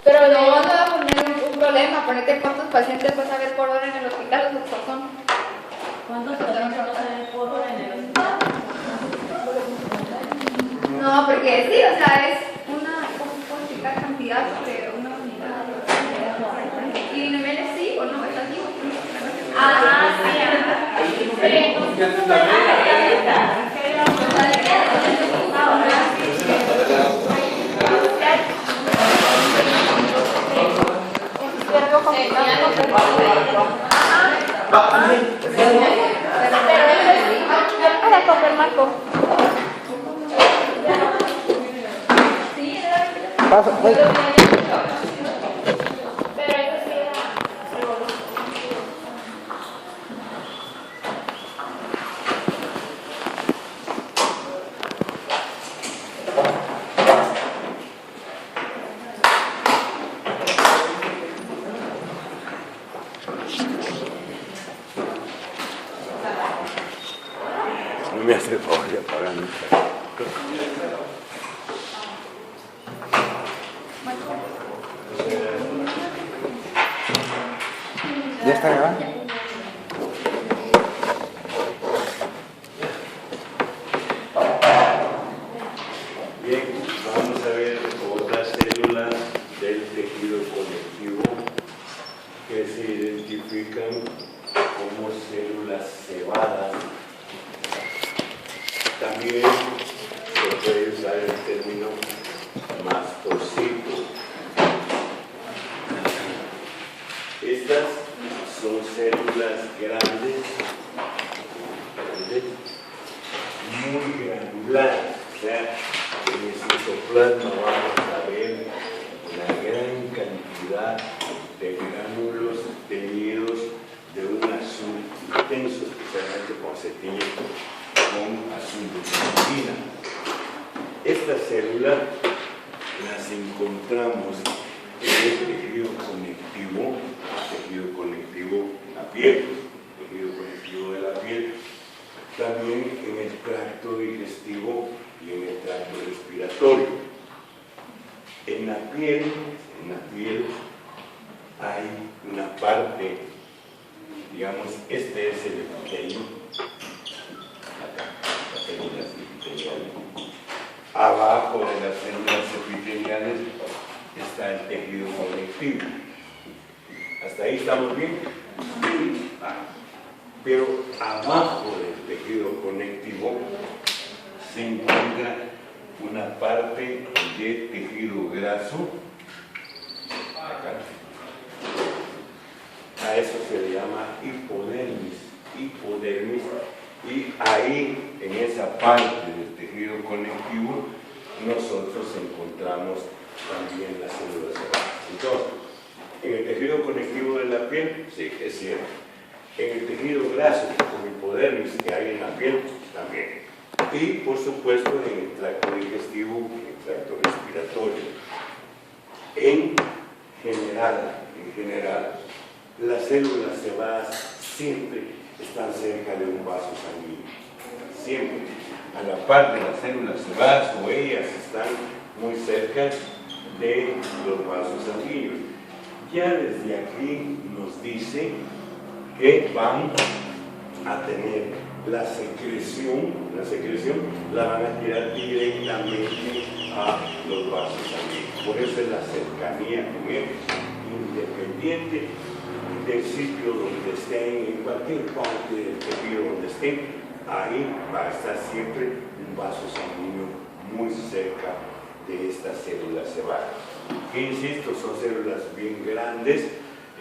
Pero no va a poner un problema, ponete cuántos pacientes vas a ver por hora en el hospital, doctor. ¿Cuántos pacientes vas a ver por hora en el hospital? No, porque sí, o sea, es una cantidad sobre una unidad. ¿Y niveles sí o no? ¿Es así? Para confirmar. Paso, pues. No me hace favor de apagar mi ¿Ya está grabando? Bien, vamos a ver otras células del tejido conectivo que se identifican como células cebadas. También se puede usar el término mastocito. Estas son células grandes, muy granulares. O sea, en el citoplasma vamos a ver una gran cantidad de gránulos teñidos de un azul intenso, especialmente cuando se tiñe con azul de cianina. Estas células las encontramos en el tejido conectivo de la piel, tejido conectivo de la piel, también en el tracto digestivo y en el tracto respiratorio. En la piel hay una parte, digamos, este es el epitelio, acá, las células epiteliales. Abajo de las células epiteliales está el tejido conectivo. ¿Hasta ahí estamos bien? Sí. Pero abajo del tejido conectivo se encuentra una parte de tejido graso, acá. A eso se le llama hipodermis, y ahí, en esa parte del tejido conectivo, nosotros encontramos también las células cebadas. Entonces, en el tejido conectivo de la piel, sí, es cierto. En el tejido graso, con hipodermis que hay en la piel, también. Y, por supuesto, en el tracto digestivo y en el tracto respiratorio. En general, las células cebadas siempre están cerca de un vaso sanguíneo. Siempre. A la par de las células cebadas, o ellas están muy cerca de los vasos sanguíneos. Ya desde aquí nos dice que van a tener la secreción la van a tirar directamente a los vasos sanguíneos. Por eso es la cercanía con él, independiente del sitio donde estén, en cualquier parte del tejido donde estén, ahí va a estar siempre un vaso sanguíneo muy cerca de estas células cebadas. Que insisto, son células bien grandes.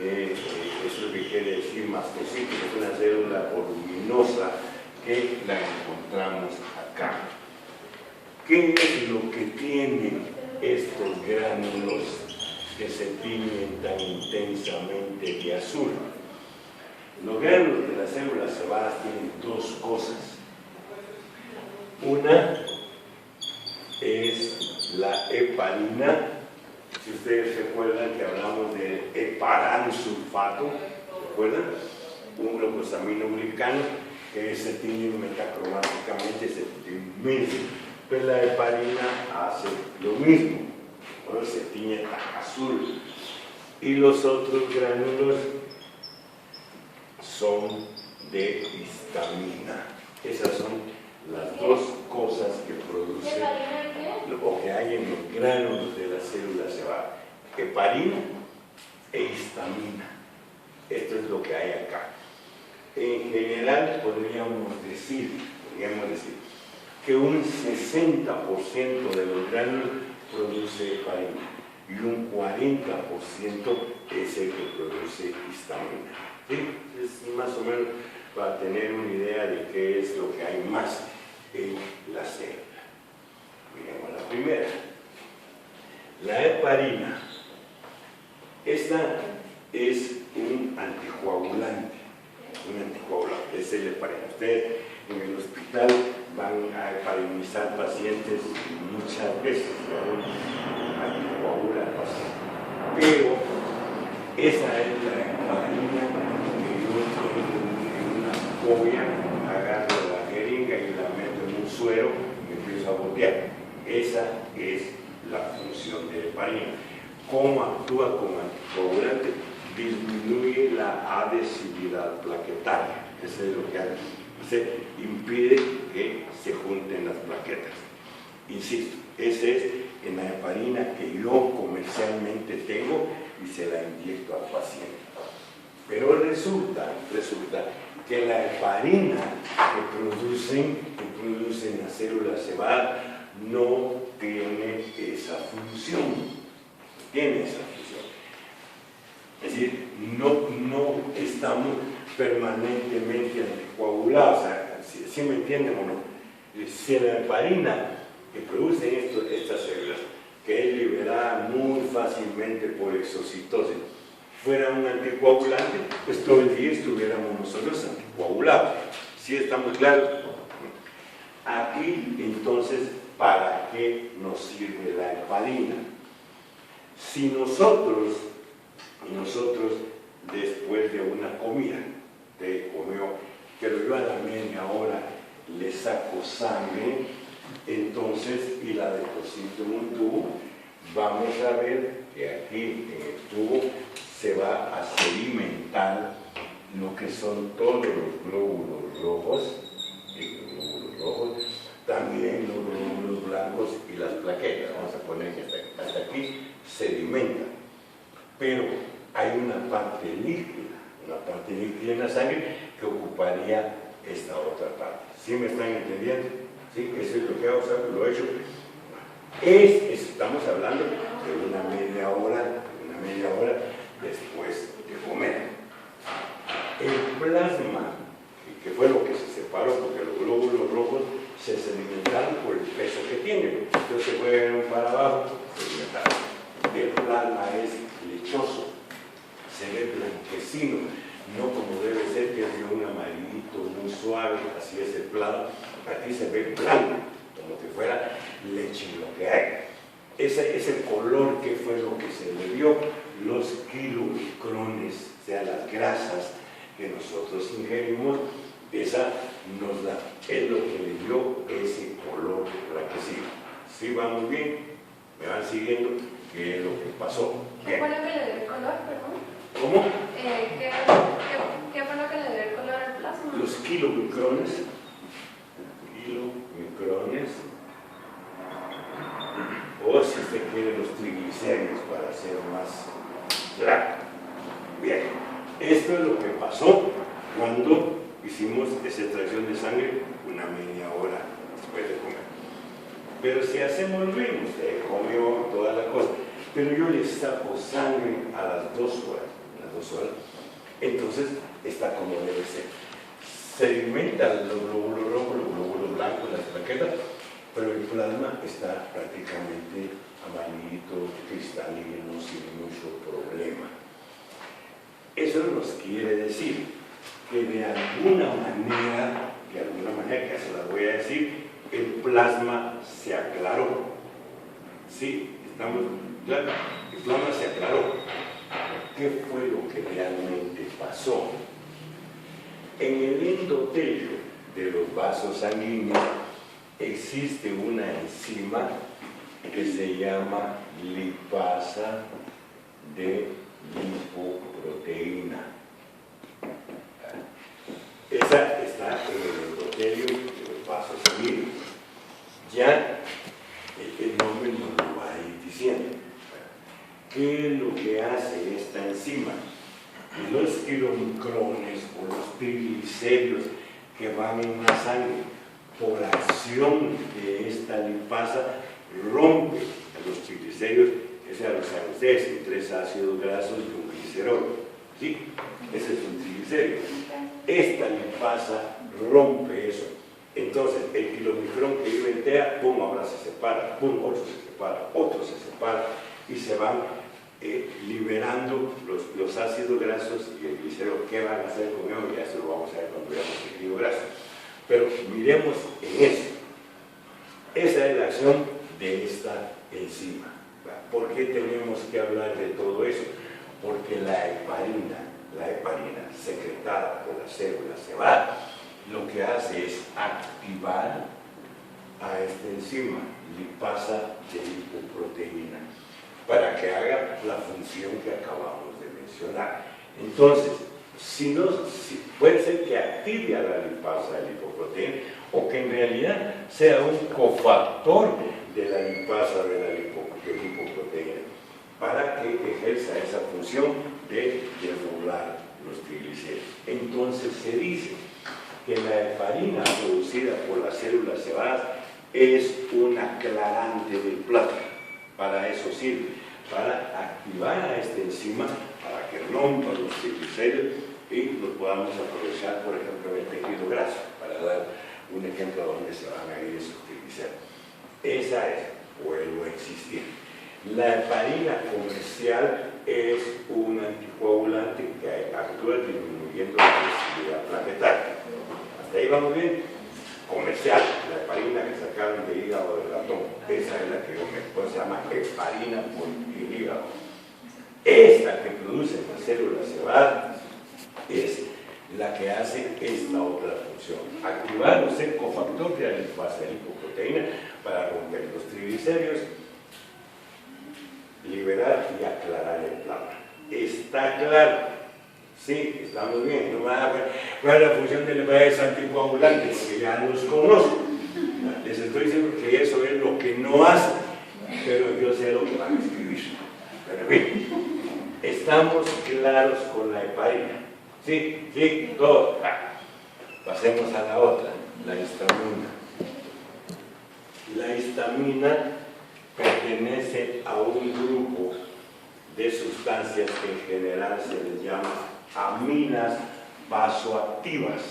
Eso es lo que quiere decir mastocito, que es una célula voluminosa que la encontramos acá. ¿Qué es lo que tienen estos gránulos que se tiñen tan intensamente de azul? Los gránulos de las células cebadas tienen dos cosas. Una es la heparina. Si ustedes recuerdan que hablamos de heparansulfato, ¿recuerdan? Un glucosaminoglicano que se tiñe metacromáticamente, se tiñe inmenso. Pues la heparina hace lo mismo. ¿No? no se tiñe tan azul. Y los otros gránulos son de histamina. Esas son las dos cosas que producen lo que hay en los gránulos de la célula cebada: heparina e histamina. Esto es lo que hay acá. En general podríamos decir que un 60% de los gránulos produce heparina y un 40% es el que produce histamina. ¿Sí? Es más o menos para tener una idea de qué es lo que hay más en la célula. Miremos la primera. La heparina. Esta es un anticoagulante. Es el heparina. Ustedes en el hospital van a heparinizar pacientes muchas veces, anticoagulan pacientes. Pero esa es la heparina que yo en una cobia agarro la jeringa y la meto en un suero y empiezo a botear. Esa es la función de heparina. ¿Cómo actúa como anticoagulante? Disminuye la adhesividad plaquetaria. Eso es lo que hace. Impide que se junten las plaquetas. Insisto, ese es en la heparina que yo comercialmente tengo y se la inyecto al paciente. Pero resulta que la heparina que producen las células cebadas no tiene esa función. Es decir, no estamos permanentemente anticoagulados. O sea, ¿sí me entienden o no? Si la heparina que producen estas células, que es liberada muy fácilmente por exocitosis, fuera un anticoagulante, pues todo el día estuviéramos nosotros anticoagulados. ¿Sí estamos claros? Aquí, entonces, ¿para qué nos sirve la heparina? Si nosotros después de una comida, te comió, pero yo a la media hora le saco sangre, entonces, y la deposito en un tubo, vamos a ver que aquí en el tubo se va a sedimentar lo que son todos los glóbulos rojos, también los glóbulos blancos y las plaquetas. Vamos a poner que hasta aquí sedimenta. Pero hay una parte líquida en la sangre que ocuparía esta otra parte. ¿Sí me están entendiendo? ¿Sí? Eso es lo que hago, lo he hecho. Estamos hablando de una media hora después de comer. El plasma, que fue lo que se separó, porque los glóbulos rojos se sedimentaron por el peso que tienen. Entonces se fueron para abajo, sedimentaron. El plasma es lechoso, se ve blanquecino, no como debe ser, que es de un amarillito muy suave, así es el plasma. Aquí se ve blanco, como que fuera leche lo que hay. Ese es el color que fue lo que se le dio. Los kilomicrones, o sea, las grasas que nosotros ingerimos, esa nos da, es lo que le dio ese color blanquecino. ¿Sí vamos bien? ¿Me van siguiendo? ¿Qué es lo que pasó? ¿Qué fue lo que le dio el color, perdón? ¿Cómo? ¿Qué fue lo que le dio el color al plasma? Los kilomicrones, o si usted quiere los triglicéridos para ser más claro. Bien, esto es lo que pasó cuando hicimos esa extracción de sangre una media hora después de comer. Pero si hacemos lo mismo, usted comió toda la cosa, pero yo le saco sangre a las 2 horas, entonces está como debe ser. Sedimentan los glóbulos rojos, los glóbulos blancos, las plaquetas, pero el plasma está prácticamente amarillito, cristalino, sin mucho problema. Eso nos quiere decir que de alguna manera, que se las voy a decir, el plasma se aclaró. ¿Sí? ¿Estamos claros? El plasma se aclaró. ¿Qué fue lo que realmente pasó? En el endotelio de los vasos sanguíneos existe una enzima que se llama lipasa de lipoproteína. Esa está en el endotelio de los vasos sanguíneos. Ya el nombre nos lo va a ir diciendo. ¿Qué es lo que hace esta enzima? Los quilomicrones o los triglicéridos que van en la sangre, por acción de esta lipasa, rompe a los triglicéridos, que ya lo saben ustedes, 3 ácidos grasos y un glicerol. ¿Sí? Ese es un triglicérido. Esta lipasa rompe eso. Entonces, el kilomicrón que vive en TEA, pum, ahora se separa, pum, otro se separa, otro se separa, y se van liberando los ácidos grasos y el glicerol. ¿Qué van a hacer con ellos? Ya eso lo vamos a ver cuando veamos el tejido graso. Pero miremos en eso. Esa es la acción de esta enzima. ¿Por qué tenemos que hablar de todo eso? Porque la heparina secretada por las células cebadas, lo que hace es activar a esta enzima, lipasa de lipoproteína, para que haga la función que acabamos de mencionar. Entonces, puede ser que active a la lipasa de lipoproteína o que en realidad sea un cofactor de la lipasa de lipoproteína para que ejerza esa función de desdoblar los triglicéridos. Entonces se dice que la heparina producida por las células cebadas es un aclarante del plasma. Para eso sirve, para activar a esta enzima, para que rompa los triglicéridos y los podamos aprovechar, por ejemplo, en el tejido graso, para dar un ejemplo donde se van a ir esos triglicéridos. Esa es, vuelvo a insistir. La heparina comercial es un anticoagulante que actúa disminuyendo la flexibilidad plaquetaria. Hasta ahí vamos bien. Comercial, la heparina que sacaron de hígado del ratón, esa es la que se llama heparina por el hígado. Esta que producen las células cebadas es la que hace esta otra función, activar o ser cofactor de la lipasa de lipoproteína para romper los triglicéridos, liberar y aclarar el plasma. ¿Está claro? Sí, estamos bien. No van a ver cuál es la función del anticoagulante, porque ya los conozco. Les estoy diciendo que eso es lo que no hacen, pero yo sé lo que van a escribir. Pero bien, estamos claros con la heparina. Sí, sí, todo. Pasemos a la otra, la histamina. La histamina pertenece a un grupo de sustancias que en general se les llama aminas vasoactivas.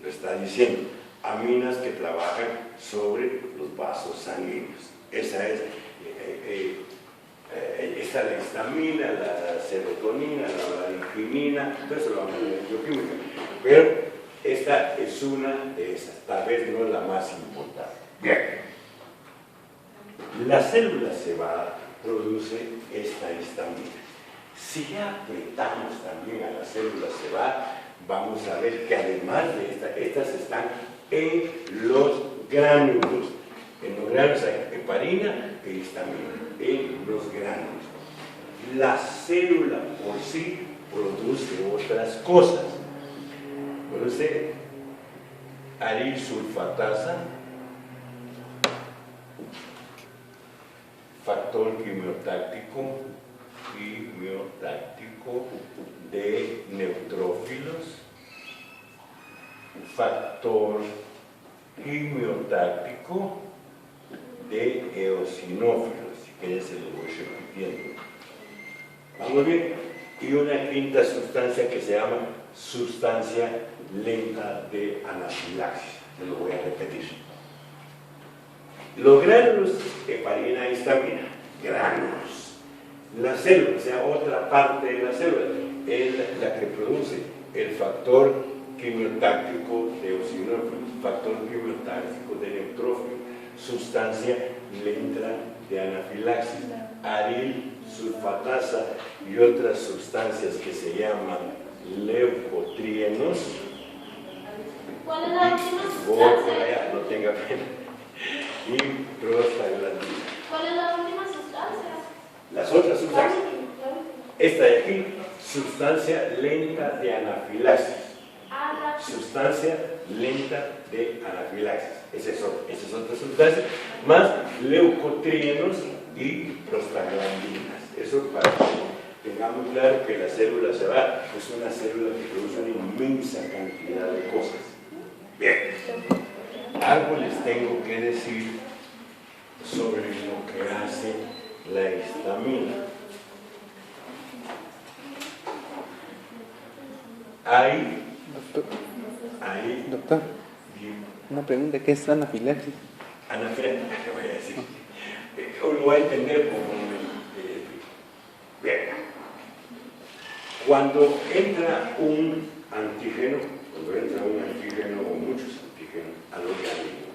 Lo está diciendo, aminas que trabajan sobre los vasos sanguíneos. Esa es la histamina, la serotonina, la valenquimina, todo eso lo vamos a ver en bioquímica. Pero esta es una de esas, tal vez no es la más importante. Bien. La célula cebada produce esta histamina. Si ya apretamos también a la célula cebada, vamos a ver que además de estas están en los gránulos. En los gránulos hay heparina e histamina, en los gránulos. La célula por sí produce otras cosas. Produce arilsulfatasa, factor quimiotáctico de neutrófilos, factor quimiotáctico de eosinófilos, si quieren se lo voy repitiendo. ¿Vamos bien? Y una quinta sustancia que se llama sustancia lenta de anafilaxis, se lo voy a repetir. Los gránulos, heparina e histamina, gránulos. La célula, o sea, otra parte de la célula, es la que produce el factor quimiotáctico de eosinófilos, factor quimiotáctico de neutrófilos, sustancia lenta de anafilaxis, arilsulfatasa y otras sustancias que se llaman leucotrienos. ¿Cuál es la última Voy por sustancia? allá, no tenga pena. Y prostaglandina. ¿Cuál es la última sustancia? otras sustancias. Esta de aquí, sustancia lenta de anafilaxis. Sustancia lenta de anafilaxis. Esa es otra sustancia, más leucotrienos y prostaglandinas. Eso para que tengamos claro que la célula se va, es una célula que produce una inmensa cantidad de cosas. Bien, algo les tengo que decir sobre lo que hace la histamina. Doctor, una pregunta, ¿qué es anafilaxis? Anafilaxis, te voy a decir. Lo voy a entender como bien. Cuando entra un antígeno o muchos antígenos al organismo,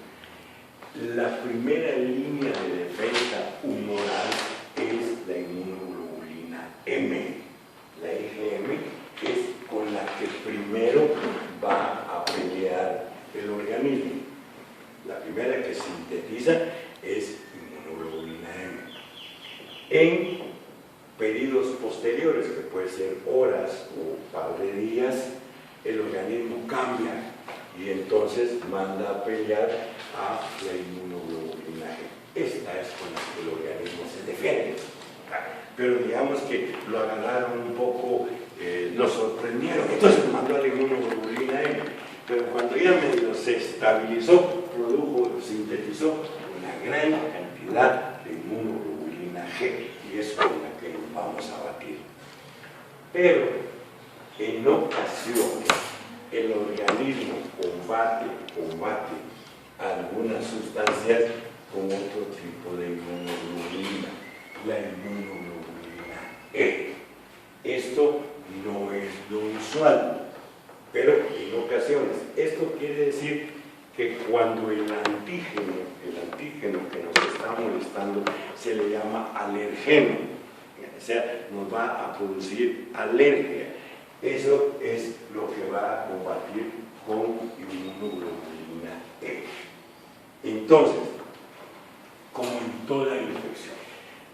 la primera línea de defensa humoral es la inmunoglobulina M. La IgM es con la que primero va a pelear el organismo. La primera que sintetiza es inmunoglobulina M. En periodos posteriores, que puede ser horas o par de días, el organismo cambia y entonces manda a pelear a la inmunoglobulina G. Esta es con la que el organismo se defiende. Pero digamos que lo agarraron un poco, lo sorprendieron, entonces mandó a la inmunoglobulina M. Pero cuando ya medio se estabilizó, sintetizó una gran cantidad de inmunoglobulina G, y es con la que nos vamos a batir. Pero en ocasiones el organismo combate algunas sustancias con otro tipo de inmunoglobulina, la inmunoglobulina E. Esto no es lo usual, pero en ocasiones. Esto quiere decir que cuando el antígeno que nos está molestando se le llama alergeno, o sea, nos va a producir alergia. Eso es lo que va a combatir con inmunoglobulina E. Entonces, como en toda infección,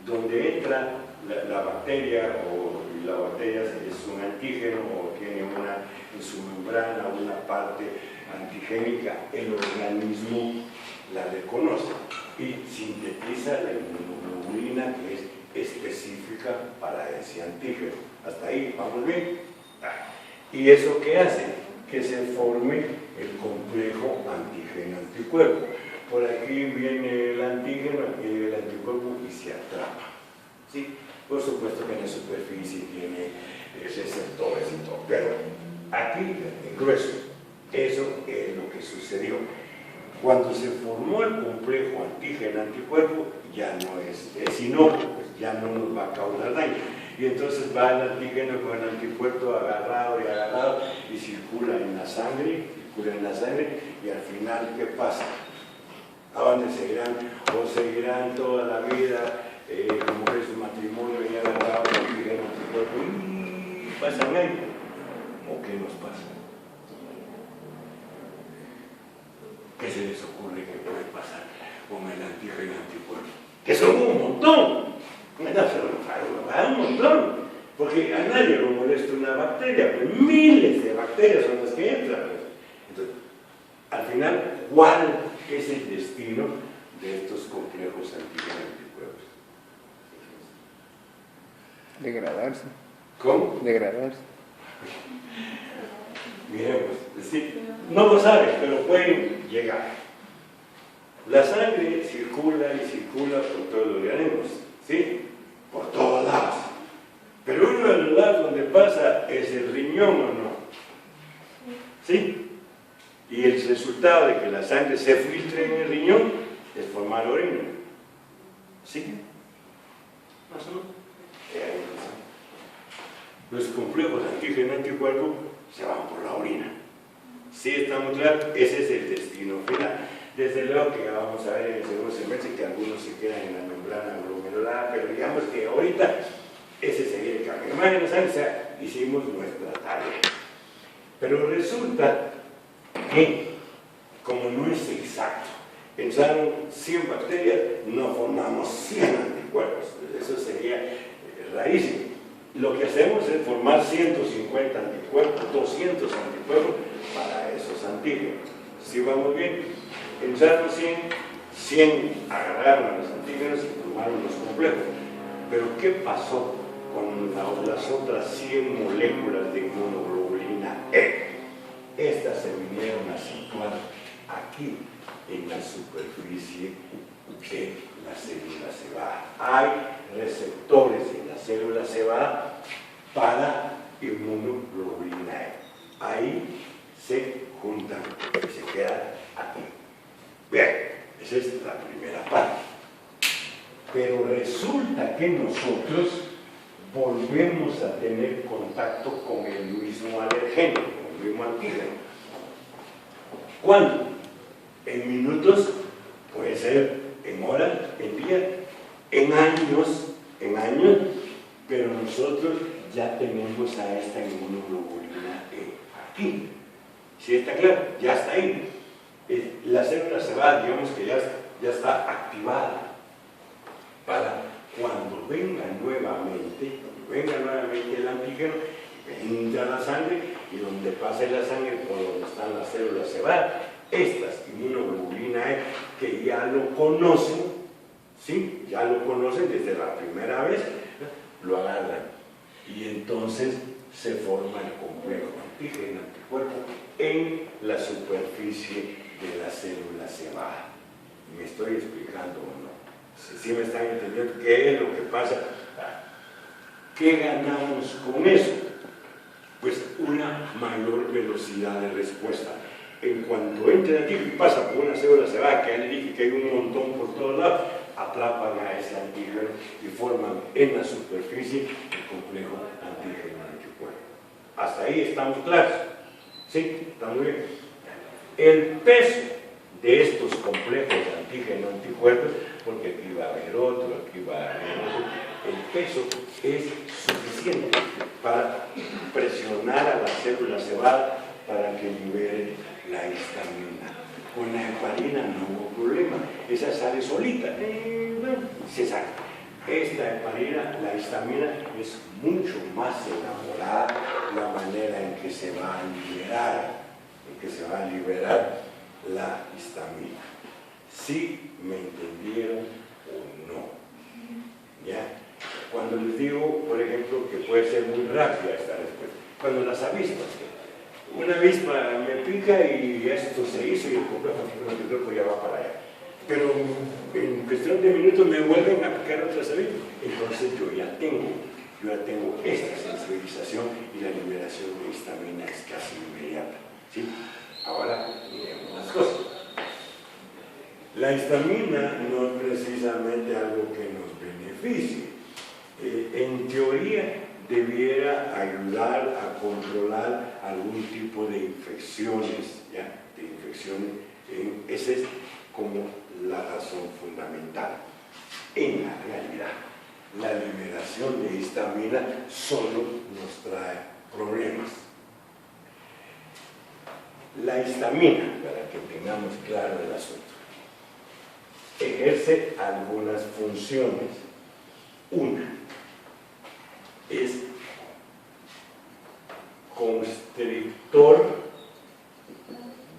donde entra la bacteria, o la bacteria es un antígeno o tiene en su membrana una parte antigénica, el organismo la reconoce y sintetiza la inmunoglobulina que es específica para ese antígeno. Hasta ahí, ¿vamos bien? ¿Y eso qué hace? Que se forme el complejo antígeno-anticuerpo. Por aquí viene el antígeno, aquí viene el anticuerpo y se atrapa. ¿Sí? Por supuesto que en la superficie tiene receptores y todo, pero aquí, en grueso, eso es lo que sucedió. Cuando se formó el complejo antígeno-anticuerpo, ya no es inocuo, pues ya no nos va a causar daño. Y entonces va el antígeno con el anticuerpo agarrado y circula en la sangre, y al final, ¿qué pasa? ¿A dónde seguirán? O seguirán toda la vida, como que su matrimonio y agarrado el antígeno anticuerpo, y pasan años. ¿O qué nos pasa? ¿Qué se les ocurre que puede pasar con el antígeno anticuerpo? Que son un montón. Un montón. Porque a nadie lo molesta una bacteria, pues miles de bacterias son las que entran. Entonces, al final, ¿cuál es el destino de estos complejos antígeno anticuerpos? Degradarse. ¿Cómo? Degradarse. Miremos, sí, no lo saben, pero pueden llegar. La sangre circula y circula por todos los organismos, ¿sí? Por todos lados. Pero uno de los lados donde pasa es el riñón, ¿o no? ¿Sí? Y el resultado de que la sangre se filtre en el riñón es formar orina. ¿Sí? ¿Más o menos? Los complejos antígeno-anticuerpo se van por la orina. ¿Sí estamos claros? Ese es el destino final. Desde luego que vamos a ver en el segundo semestre que algunos se quedan en la membrana glomerular, pero digamos que ahorita ese sería el cambio. Imagínense, o sea, hicimos nuestra tarea. Pero resulta que, como no es exacto, pensaron 100 bacterias, no formamos 100 anticuerpos. Eso sería rarísimo. Lo que hacemos es formar 150 anticuerpos, 200 anticuerpos para esos antígenos. Si vamos bien, entraron 100 agarraron los antígenos y formaron los complejos. Pero ¿qué pasó con las otras 100 moléculas de inmunoglobulina E? Estas se vinieron a situar aquí, en la superficie de la célula cebada. Hay receptores en la célula cebada para inmunoglobulina E. Ahí se juntan y se quedan aquí. Bien, esa es la primera parte. Pero resulta que nosotros volvemos a tener contacto con el mismo alergeno, con el mismo antígeno. ¿Cuándo? En minutos, puede ser en horas, en días, en años, pero nosotros ya tenemos a esta inmunoglobulina E aquí. ¿Sí está claro? Ya está ahí. La célula cebada, digamos que ya está activada para cuando venga nuevamente el antígeno, entra la sangre y donde pase la sangre por donde están las células cebadas, estas inmunoglobulina E que ya lo conocen, ¿sí? Ya lo conocen desde la primera vez, lo agarran y entonces se forma el complejo antígeno-anticuerpo en la superficie de la célula cebada. ¿Me estoy explicando o no? ¿Sí me están entendiendo qué es lo que pasa? ¿Qué ganamos con eso? Pues una mayor velocidad de respuesta. En cuanto entre aquí y pasa por una célula cebada, que ya le dije que hay un montón por todos lados, atrapan a ese antígeno y forman en la superficie el complejo antígeno-anticuerpo. Hasta ahí estamos claros. ¿Sí? ¿Está muy bien? El peso de estos complejos antígeno-anticuerpos, porque aquí va a haber otro, aquí va a haber otro, el peso es suficiente para presionar a la célula cebada para que libere la histamina. Con la heparina no hubo problema, esa sale solita, se saca. Esta heparina, la histamina, es mucho más elaborada la manera en que se va a liberar, la histamina. ¿Sí me entendieron o no? ¿Ya? Cuando les digo, por ejemplo, que puede ser muy rápida esta respuesta, cuando las avispas, una avispa me pica y esto se hizo y el complejo antígeno ya va para allá. Pero en cuestión de minutos me vuelven a picar otras avispas. Entonces yo ya tengo esta sensibilización y la liberación de histamina es casi inmediata. ¿Sí? Ahora miremos las cosas. La histamina no es precisamente algo que nos beneficie. En teoría debiera ayudar a controlar algún tipo de infecciones, ¿ya? De infecciones. Esa es como la razón fundamental. En la realidad, la liberación de histamina solo nos trae problemas. La histamina, para que tengamos claro el asunto, ejerce algunas funciones. Una es constrictor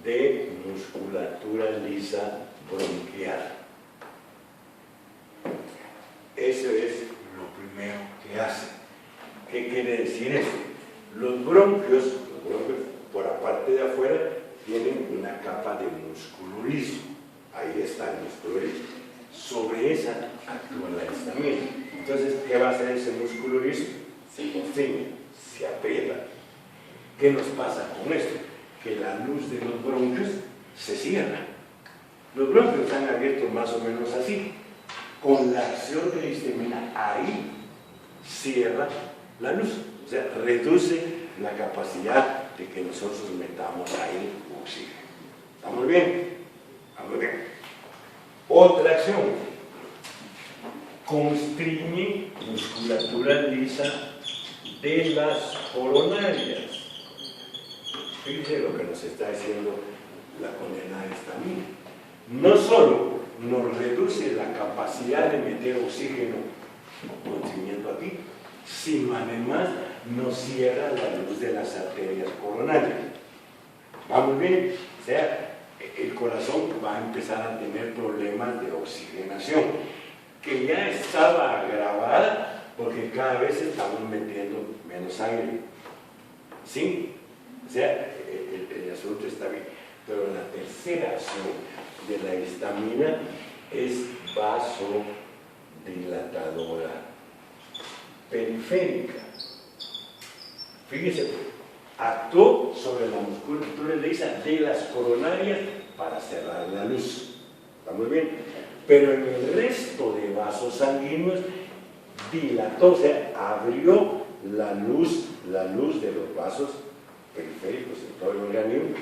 de musculatura lisa bronquial. Eso es lo primero que hace. ¿Qué quiere decir eso? Los bronquios por la parte de afuera tienen una capa de músculo liso. Ahí está el músculo liso. Sobre esa actúa la histamina. Entonces, ¿qué va a hacer ese músculo liso? Se constriñe, se aprieta. ¿Qué nos pasa con esto? Que la luz de los bronquios se cierra. Los bronquios están abiertos más o menos así. Con la acción de la histamina, ahí cierra la luz. O sea, reduce la capacidad de que nosotros metamos aire u oxígeno. ¿Estamos bien? ¿Estamos bien? Otra acción. Constriñe musculatura lisa de las coronarias. Fíjense lo que nos está diciendo la condenada histamina. No solo nos reduce la capacidad de meter oxígeno consumiendo aquí, sino además no cierra la luz de las arterias coronarias. ¿Vamos bien? O sea, el corazón va a empezar a tener problemas de oxigenación, que ya estaba agravada porque cada vez estamos metiendo menos sangre. ¿Sí? O sea, el asunto está bien. Pero la tercera acción de la histamina es vasodilatadora periférica. Fíjese, actuó sobre la musculatura lisa de las coronarias para cerrar la luz. ¿Está muy bien? Pero en el resto de vasos sanguíneos dilató, o sea, abrió la luz de los vasos periféricos en todo el organismo,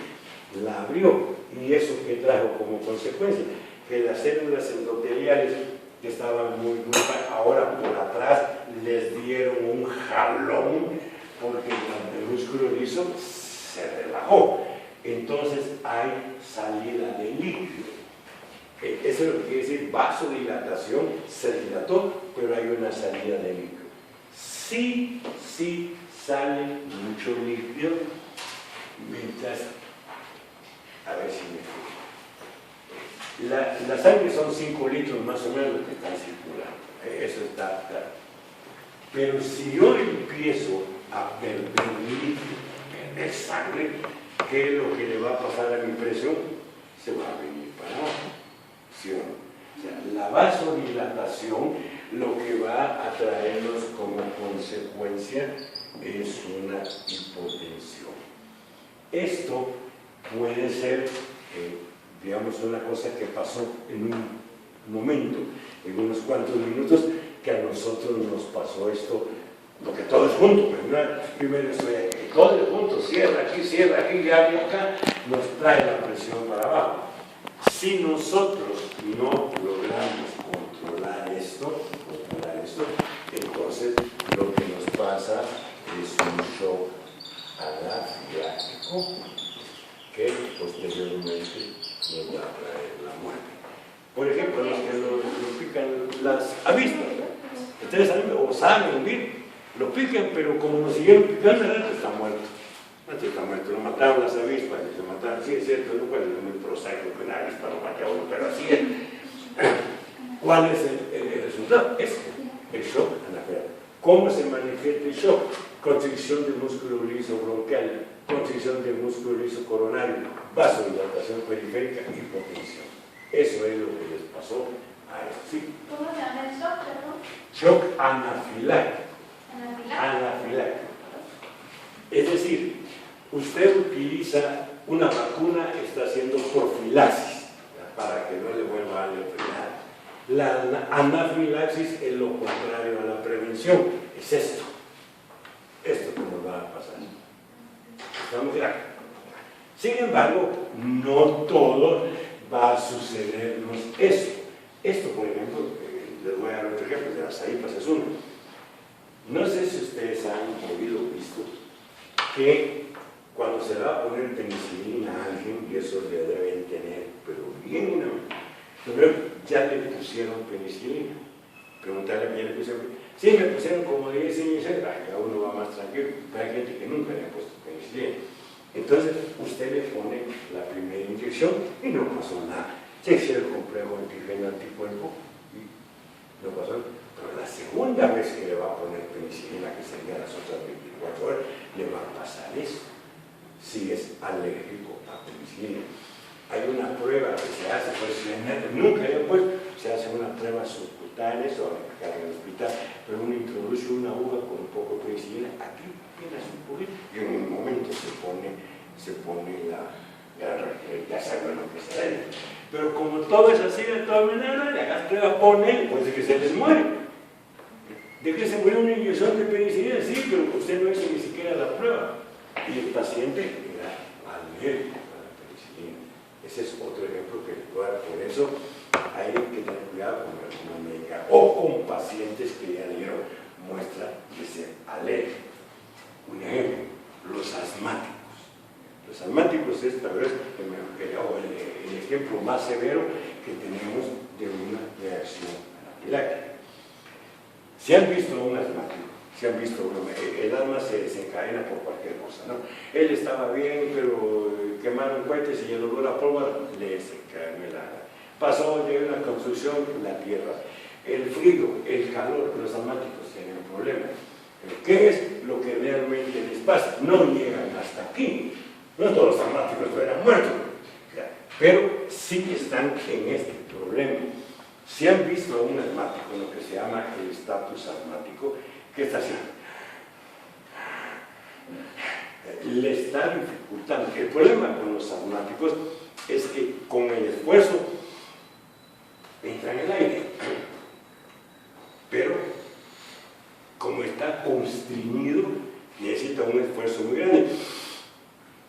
la abrió. ¿Y eso qué trajo como consecuencia? Que las células endoteliales que estaban muy ahora por atrás les dieron un jalón porque el músculo liso se relajó. Entonces hay salida de líquido. Eso es lo que quiere decir vasodilatación, se dilató, pero hay una salida de líquido. Sí sale mucho líquido, mientras, a ver si me fijo. La sangre son 5 litros más o menos que están circulando, eso está claro. Pero si yo empiezo a perder líquido, perder sangre, ¿qué es lo que le va a pasar a mi presión? Se va a venir para abajo. ¿Sí o no? O sea, la vasodilatación lo que va a traernos como consecuencia es una hipotensión. Esto puede ser, digamos, una cosa que pasó en un momento, en unos cuantos minutos, que a nosotros nos pasó esto, porque todos juntos, primero estoy aquí, todos juntos, cierra aquí, y acá, nos trae la presión para abajo. Si nosotros no logramos controlar esto, entonces lo que nos pasa es un shock anafiláctico que posteriormente nos va a traer la muerte. Por ejemplo, los que lo pican las avispas, ustedes saben lo pican, pero como nos siguieron picando, el rato está muerto. Lo mataron las avispas, se mataron, sí es cierto, no es muy prosaico que una avispa lo mate a uno, pero así es. ¿Cuál es el resultado? Es el shock anafiláctico. ¿Cómo se manifiesta el shock? Constricción del músculo liso bronquial, constricción del músculo liso coronario, vasodilatación periférica, hipotensión. Eso es lo que les pasó a esto. ¿Sí? ¿Cómo se llama el shock, perdón? Shock anafiláctico. Anafiláctico. Es decir, usted utiliza una vacuna, está haciendo profilaxis para que no le vuelva a la enfermedad. La anafilaxis es lo contrario a la prevención, es esto. Esto que nos va a pasar. ¿Estamos de acuerdo? Sin embargo, no todo va a sucedernos eso. Esto, por ejemplo, les voy a dar otro ejemplo, de las avispas es uno. No sé si ustedes han oído o visto que cuando se va a poner penicilina a alguien, y eso le deben tener, pero bien, primero ya le pusieron penicilina. Preguntarle a quién le pusieron. Sí, me pusieron como 10 años, ya uno va más tranquilo, pero hay gente que nunca le ha puesto penicilina. Entonces, usted le pone la primera inyección y no pasó nada. Se hicieron el complejo antígeno anticuerpo y no pasó nada. Pero la segunda vez que le va a poner penicilina, que sería las otras 24 horas, le va a pasar eso, si es alérgico a penicilina. Hay una prueba que se hace, pues nunca le he puesto, se hace una prueba subcutánea, o en el hospital, pero uno introduce una aguja con un poco de penicilina, aquí apenas un poquito, y en un momento se pone ya saben lo que se da. Pero como todo es así de todas maneras, le hagas prueba, pone, pues de que se les muere. De que se muere una inyección de penicilina, sí, pero usted no hizo ni siquiera la prueba. Y el paciente era alérgico a la penicilina. Ese es otro ejemplo que le puedo dar. Por eso hay que tener cuidado con alguna médica o con pacientes que ya dieron muestra de ser alérgicos. Un ejemplo, los asmáticos. Los asmáticos es tal vez el ejemplo más severo que tenemos de una reacción anafiláctica. Si han visto a un asmático, Si han visto, el alma se desencadena por cualquier cosa, ¿no? Él estaba bien, pero quemaron cohetes y el olor a pólvora le desencadenó el alma. Pasó de una construcción, la tierra. El frío, el calor, los asmáticos tienen problemas. ¿Qué es lo que realmente les pasa? No llegan hasta aquí. No todos los asmáticos eran muertos, pero sí están en este problema. Si han visto a un asmático, lo que se llama el estatus asmático, ¿qué está haciendo? Le está dificultando. El problema con los asmáticos es que con el esfuerzo entra en el aire, pero como está constreñido, necesita un esfuerzo muy grande,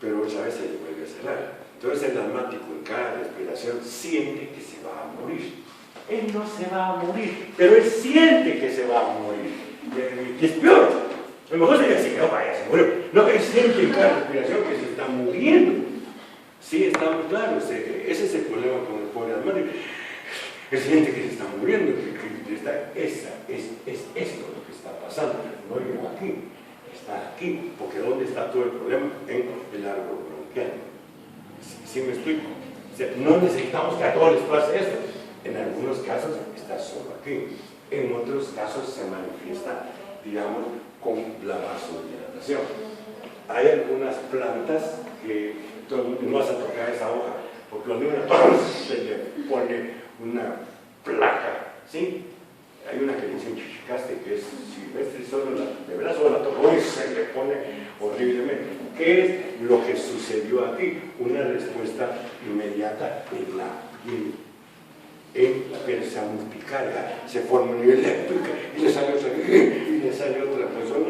pero muchas veces se le vuelve a cerrar. Entonces el asmático en cada respiración siente que se va a morir. Él no se va a morir, pero él siente que se va a morir. Que es peor. A lo mejor sería así, no vaya, se murió. No, él siente en cada respiración que se está muriendo. Sí, estamos claros. Ese es el problema con el pobre asmático. Él siente que se está muriendo. Es esto lo que está pasando. No llegó aquí, está aquí. Porque ¿dónde está todo el problema? En el árbol bronquial. ¿Sí me explico? O sea, no necesitamos que a todos les pase esto. En algunos casos está solo aquí. En otros casos se manifiesta, digamos, con la vasodilatación. Hay algunas plantas que todo el mundo no vas a tocar esa hoja, porque cuando uno se le pone una placa, ¿sí? Hay una que dice en Chichicaste que es silvestre, de verdad solo la toca y se le pone horriblemente. ¿Qué es lo que sucedió aquí? Una respuesta inmediata en la piel. La piel se multiplica, se forma un nivel eléctrico y le sale otra, y le sale otra. Pues son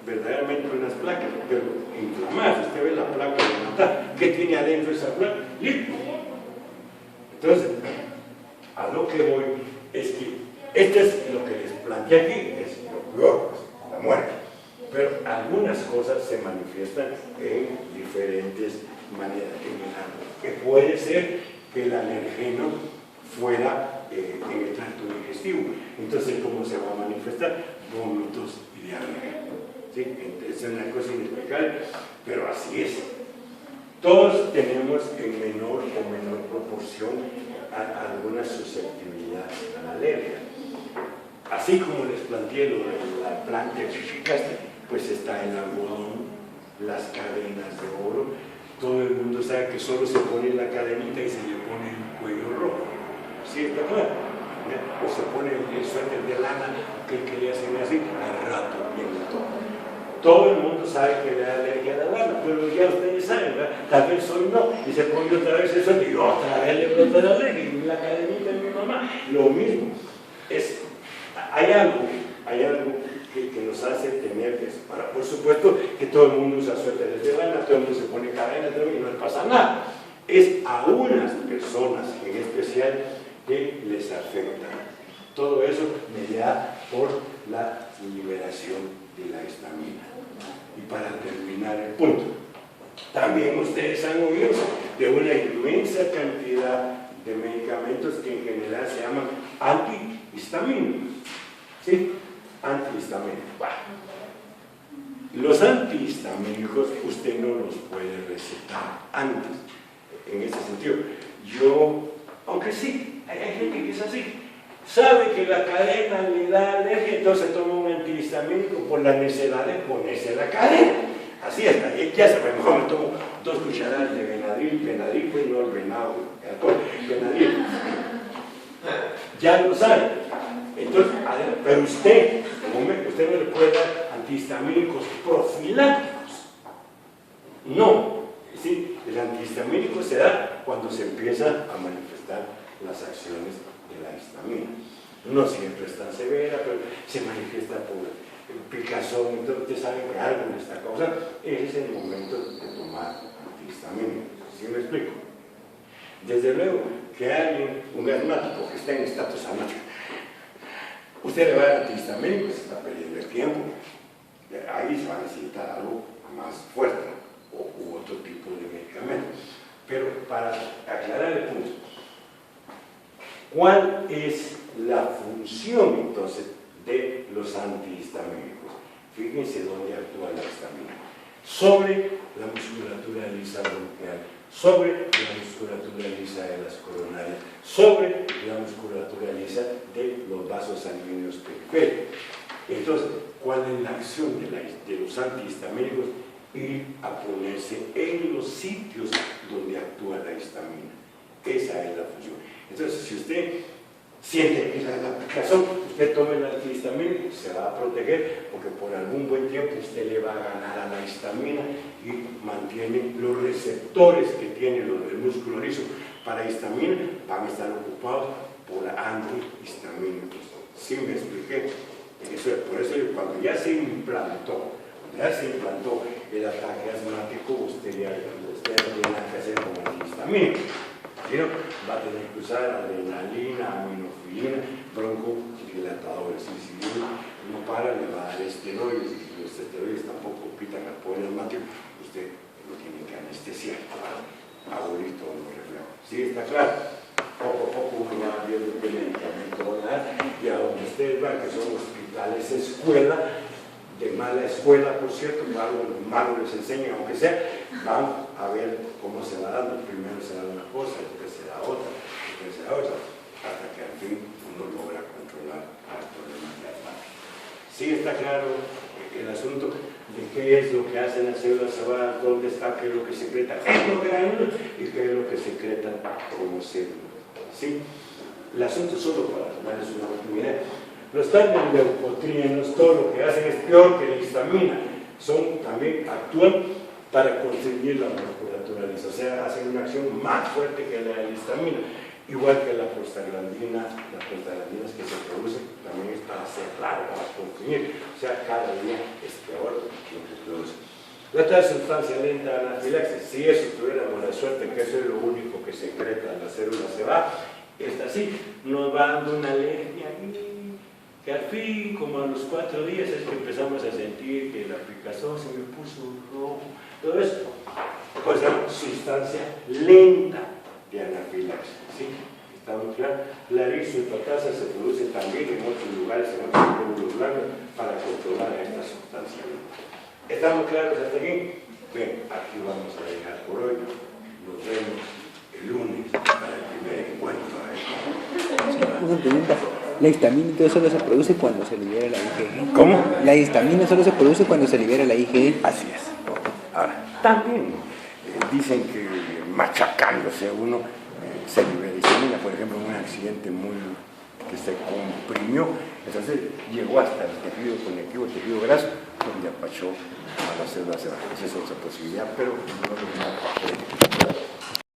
verdaderamente unas placas, pero inflamadas. Usted ve la placa de matar. ¿Qué tiene adentro esa placa? Líquido. Entonces, a lo que voy es que esto es lo que les planteé aquí, es lo peor, la muerte. Pero algunas cosas se manifiestan en diferentes maneras en el árbol. Que puede ser que el alergeno fuera en el tracto digestivo. Entonces, ¿cómo se va a manifestar? Vómitos y diarrea. ¿Sí? Entonces, es una cosa inexplicable, pero así es. Todos tenemos en menor o menor proporción alguna susceptibilidad a la alergia. Así como les planteé lo de la planta de Chichicaste, pues está el algodón, las cadenas de oro. Todo el mundo sabe que solo se pone la cadenita y se le pone el cuello rojo. ¿Sí está claro? O se pone el suéter de lana que le hacen así, al rato viene todo. Todo el mundo sabe que le da alergia a la lana, pero ya ustedes saben, ¿verdad? Tal vez hoy no, y se pone otra vez el suéter y otra vez le brota la alergia, y la cadenita de mi mamá, lo mismo. Hay algo que nos hace tener que separar. Por supuesto que todo el mundo usa suéteres de lana, todo el mundo se pone cadenas y no le pasa nada. Es a unas personas en especial que les afecta. Todo eso mediado por la liberación de la histamina. Y para terminar el punto, también ustedes han oído de una inmensa cantidad de medicamentos que en general se llaman antihistamínicos. ¿Sí? Antihistamínicos. Los antihistamínicos usted no los puede recetar antes. En ese sentido, aunque sí, hay gente que es así, sabe que la cadena le da alergia, entonces toma un antihistamínico por la necesidad de ponerse la cadena. Así está, ya se mejor me tomo 2 cucharadas de Benadryl, pues no el venado, Benadryl. Ya lo sabe. Entonces, pero usted no le puede dar antihistamínicos profilácticos. No. ¿Sí? El antihistamínico se da cuando se empieza a manifestar las acciones de la histamina. No siempre es tan severa, pero se manifiesta por picazón, entonces ustedes saben que algo le está causando. Ese es el momento de tomar antihistamínicos. ¿Sí me explico? Desde luego que alguien, un asmático que está en estatus asmático, usted le va a dar antihistamínicos, se está perdiendo el tiempo. Ahí se va a necesitar algo más fuerte u otro tipo de medicamento. Pero para aclarar el punto, ¿cuál es la función entonces de los antihistamínicos? Fíjense dónde actúa la histamina. Sobre la musculatura lisa bronquial, sobre la musculatura lisa de las coronarias, sobre la musculatura lisa de los vasos sanguíneos periféricos. Entonces, ¿cuál es la acción de los antihistamínicos? Ir a ponerse en los sitios donde actúa la histamina. Esa es la función. Entonces, si usted siente que la picazón, usted tome el antihistamínico, se va a proteger, porque por algún buen tiempo usted le va a ganar a la histamina y mantiene los receptores que tiene los del músculo liso para histamina, van a estar ocupados por antihistamínicos. ¿Sí me expliqué? Por eso cuando ya se implantó el ataque asmático, usted no tiene nada que hacer con antihistamínico. ¿Sí? Va a tener que usar adrenalina, aminofilina, broncodilatadores. Si no para, le va a dar esteroides, y los esteroides tampoco quitan al poder asmático, usted lo tiene que anestesiar para abolir todos los reflejos. ¿Sí está claro? Poco a poco uno va viendo qué medicamento van a dar, y a donde ustedes van, que son hospitales, escuela, de mala escuela, por cierto, que algo malo les enseñan, aunque sea, van a ver cómo se va dando. Primero se da una cosa, después se da otra, después se da otra, hasta que al fin uno logra controlar el problema de asmático. Sí está claro el asunto de qué es lo que hacen las células cebadas, dónde está, qué es lo que secretan endogranulos y qué es lo que secretan como células. ¿Sí? El asunto es solo para darles una oportunidad. Los tales leucotrienos, todo lo que hacen es peor que la histamina. También actúan para conseguir la musculatura lisa, o sea, hacen una acción más fuerte que la de la histamina. Igual que la prostaglandina, las prostaglandinas que se producen también es para cerrar, para comprimir. O sea, cada día es peor lo que se produce. La otra sustancia lenta de anafilaxis, si eso tuviéramos la suerte que eso es lo único que secreta la célula se va, esta sí, nos va dando una alergia que al fin, como a los 4 días, es que empezamos a sentir que la picazón se me puso rojo, todo eso, pues es una sustancia lenta de anafilaxis, ¿sí? ¿Está muy claro? La eritropoetasa se produce también en otros lugares, en otros glóbulos blancos, para controlar a esta sustancia lenta. ¿Estamos claros hasta aquí? Bien, aquí vamos a dejar por hoy. Nos vemos el lunes para el primer encuentro. Una pregunta. La histamina solo se produce cuando se libera la IgE. ¿Cómo? La histamina solo se produce cuando se libera la IgE. Así es. Ahora, también dicen que machacándose uno se libera histamina. Por ejemplo, en un accidente que se comprimió, entonces llegó hasta el tejido conectivo, el tejido graso, donde apachó a la célula cerebral. Esa es otra posibilidad, pero no lo